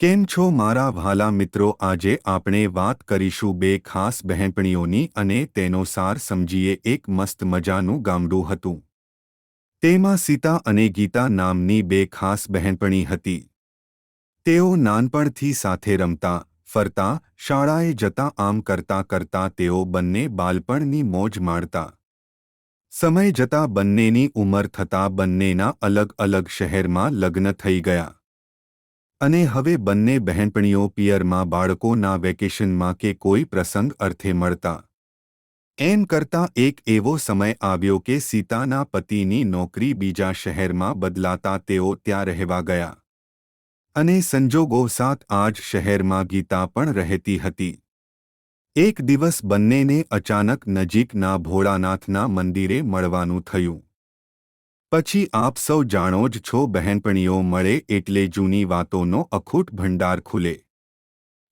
કેમ છો મારા વ્હાલા મિત્રો? આજે આપણે વાત કરીશું બે ખાસ બહેનપણીઓની અને તેનો સાર સમજીએ. એક મસ્ત મજાનું ગામડું હતું. તેમાં સીતા અને ગીતા નામની બે ખાસ બહેનપણી હતી. તેઓ નાનપણથી સાથે રમતા, ફરતા, શાળાએ જતા, આમ કરતા કરતા તેઓ બંને બાળપણની મોજ માણતા. સમય જતાં બંનેની ઉંમર થતાં બંનેના અલગ અલગ શહેરમાં લગ્ન થઈ ગયા. અને હવે બંને બહેનપણીઓ પિયરમાં બાળકોના વેકેશનમાં કે કોઈ પ્રસંગ અર્થે મળતા. એમ કરતાં એક એવો સમય આવ્યો કે સીતાના પતિની નોકરી બીજા શહેરમાં બદલાતા તેઓ ત્યાં રહેવા ગયા. અને સંજોગોસાથ આ જ શહેરમાં ગીતા પણ રહેતી હતી. એક દિવસ બંનેને અચાનક નજીકના ભોળાનાથના મંદિરે મળવાનું થયું. પછી આપ સૌ જાણો જ છો, બહેનપણીઓ મળે એટલે જૂની વાતોનો અખૂટ ભંડાર ખુલે.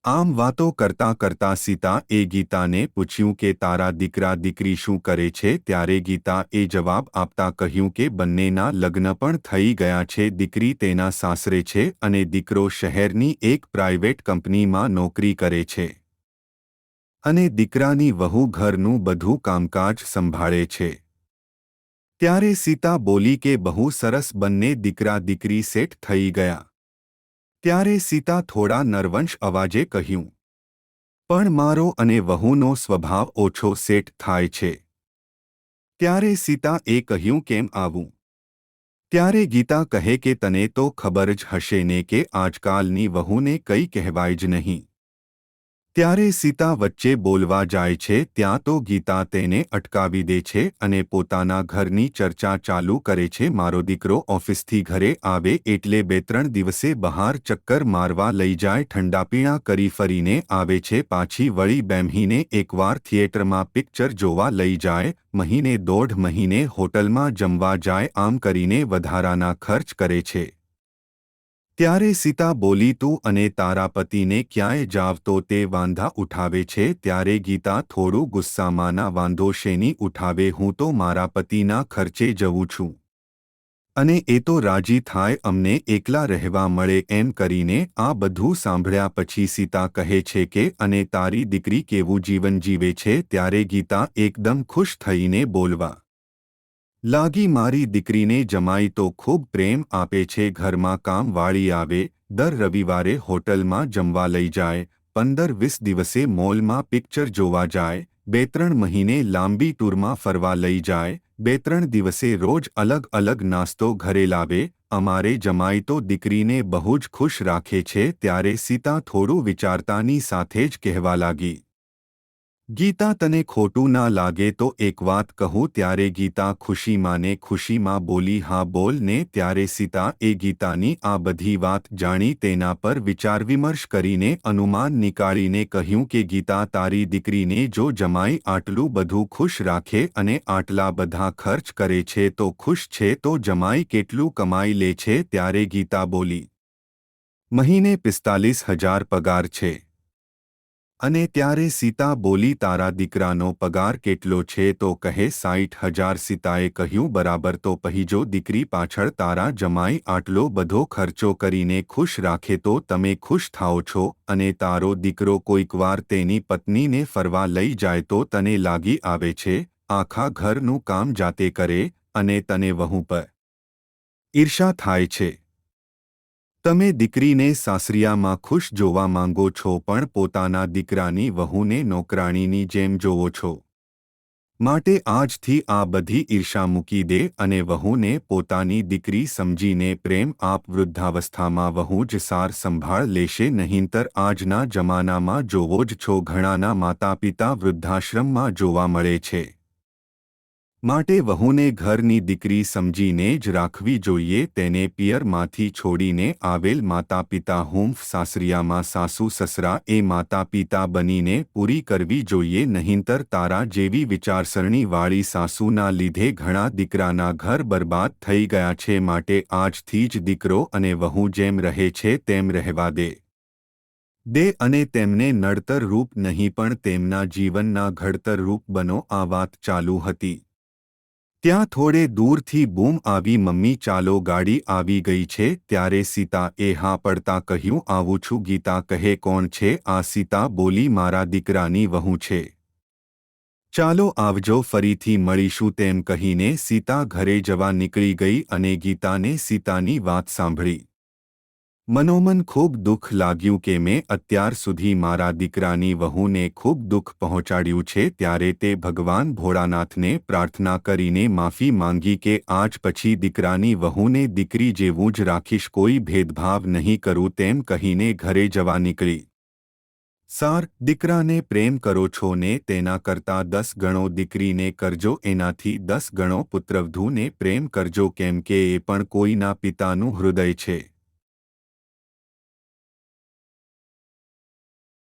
આમ વાતો કરતાં કરતાં સીતા એ ગીતાને પૂછ્યું કે તારા દીકરા દીકરી શું કરે છે? ત્યારે ગીતા એ જવાબ આપતા કહ્યું કે બંનેના લગ્ન પણ થઈ ગયા છે. દીકરી તેના સાસરે છે અને દીકરો શહેરની એક પ્રાઇવેટ કંપનીમાં નોકરી કરે છે. અને દીકરાની વહુ ઘરનું બધું કામકાજ સંભાળે છે. ત્યારે સીતા બોલી કે બહુ સરસ, બંને દીકરા દીકરી સેટ થઈ ગયા. ત્યારે સીતા થોડા નરવંશ અવાજે કહ્યું, પણ મારો અને વહુનો સ્વભાવ ઓછો સેટ થાય છે. ત્યારે સીતા એ કહ્યું, કેમ આવું? ત્યારે ગીતા કહે કે તને તો ખબર જ હશે ને કે આજકાલની વહુને કંઈ કહેવાય જ નહીં. ત્યારે સીતા વચ્ચે બોલવા જાય છે ત્યાં તો ગીતા તેને અટકાવી દે છે અને પોતાના ઘરની ચર્ચા ચાલુ કરે છે. મારો દીકરો ઓફિસથી ઘરે આવે એટલે 2-3 દિવસે બહાર ચક્કર મારવા લઈ જાય, ઠંડાપીણા કરી ફરીને આવે છે, પાછી વળી બેમ્હીને એકવાર થિયેટરમાં પિક્ચર જોવા લઈ જાય, મહિને 1.5 મહિને હોટલમાં જમવા જાય, આમ કરીને વધારાના ખર્ચ કરે છે. ત્યારે સીતા બોલી, તું અને તારા પતિને ક્યાંય જાવ તો તે વાંધા ઉઠાવે છે. ત્યારે ગીતા થોડું ગુસ્સામાં, ના વાંધો શેની ઉઠાવે, હું તો મારા પતિના ખર્ચે જવું છું. અને એ તો રાજી થાય અમને એકલા રહેવા મળે. એમ કરીને આ બધું સાંભળ્યા પછી સીતા કહે છે કે અને તારી દીકરી કેવું જીવન જીવે છે? ત્યારે ગીતા એકદમ ખુશ થઈને બોલવા લાગી, મારી દીકરીને જમાઈ તો ખૂબ પ્રેમ આપે છે, ઘરમાં કામવાળી આવે, દર રવિવારે હોટલમાં જમવા લઈ જાય, 15-20 દિવસે મોલમાં પિક્ચર જોવા જાય, 2-3 મહિને લાંબી ટૂરમાં ફરવા લઈ જાય, 2-3 દિવસે રોજ અલગ અલગ નાસ્તો ઘરે લાવે. અમારે જમાઈ તો દીકરીને બહુ જ ખુશ રાખે છે. ત્યારે સીતા થોડું વિચારતાની સાથે જ કહેવા લાગી, ગીતા તને ખોટું ના લાગે તો એક વાત કહું? ત્યારે ગીતા ખુશીમાં ને ખુશીમાં બોલી, હા બોલ ને. ત્યારે સીતા એ ગીતાની આ બધી વાત જાણી તેના પર વિચારવિમર્શ કરીને અનુમાન નીકાળીને કહ્યું કે ગીતા, તારી દીકરીને જો જમાઈ આટલું બધું ખુશ રાખે અને આટલા બધા ખર્ચ કરે છે તો ખુશ છે તો જમાઈ કેટલું કમાઈ લે છે? ત્યારે ગીતા બોલી, મહિને 45,000 પગાર છે. અને ત્યારે સીતા બોલી, તારા દીકરાનો પગાર કેટલો છે? તો કહે 60,000. સીતાએ કહ્યું, બરાબર, તો પહીજો દીકરી પાછળ તારા જમાઈ આટલો બધો ખર્ચો કરીને ખુશ રાખે તો તમે ખુશ થાઓ છો અને તારો દીકરો કોઈકવાર તેની પત્નીને ફરવા લઈ જાય તો તને લાગી આવે છે, આખા ઘરનું કામ જાતે કરે અને તને વહુ પર ઈર્ષા થાય છે. તમે દીકરીને સાસરિયામાં ખુશ જોવા માંગો છો પણ પોતાના દીકરાની વહુને નોકરાણીની જેમ જોવો છો. માટે આજથી આ બધી ઈર્ષા મૂકી દે અને વહુને પોતાની દીકરી સમજીને પ્રેમ આપ. વૃદ્ધાવસ્થામાં વહુ જ સાર સંભાળ લેશે, નહીંતર આજના જમાનામાં જોવો જ છો ઘણાના માતાપિતા વૃદ્ધાશ્રમમાં જોવા મળે છે. માટે વહુને ઘરની દીકરી સમજીને જ રાખવી જોઈએ. તેને પિયરમાંથી છોડીને આવેલ માતાપિતા હુંફ સાસરિયામાં સાસુ સસરા એ માતાપિતા બનીને પૂરી કરવી જોઈએ, નહીંતર તારા જેવી વિચારસરણીવાળી સાસુના લીધે ઘણા દીકરાના ઘર બરબાદ થઈ ગયા છે. માટે આજથી જ દીકરો અને વહુ જેમ રહે છે તેમ રહેવા દે અને તેમને નડતર રૂપ નહીં પણ તેમના જીવનના ઘડતર રૂપ બનો. આ વાત ચાલુ હતી ત્યાં થોડે દૂરથી બૂમ આવી, મમ્મી ચાલો, ગાડી આવી ગઈ છે. ત્યારે સીતાએ હા પડતા કહ્યું, આવું છું. ગીતા કહે, કોણ છે આ? સીતા બોલી, મારા દીકરાની વહુ છે. ચાલો આવજો, ફરીથી મળીશું. તેમ કહીને સીતા ઘરે જવા નીકળી ગઈ અને ગીતાને સીતાની વાત સાંભળી મનોમન ખૂબ દુઃખ લાગ્યું કે મેં અત્યાર સુધી મારા દીકરાની વહુને ખૂબ દુઃખ પહોંચાડ્યું છે. ત્યારે તે ભગવાન ભોળાનાથને પ્રાર્થના કરીને માફી માંગી કે આજ પછી દીકરાની વહુને દીકરી જેવું જ રાખીશ, કોઈ ભેદભાવ નહીં કરું. તેમ કહીને ઘરે જવા નીકળી. સાર, દીકરાને પ્રેમ કરો છો ને તેના કરતાં 10 ગણો દીકરીને કરજો, એનાથી 10 ગણો પુત્રવધૂને પ્રેમ કરજો, કેમ કે એ પણ કોઈના પિતાનું હૃદય છે.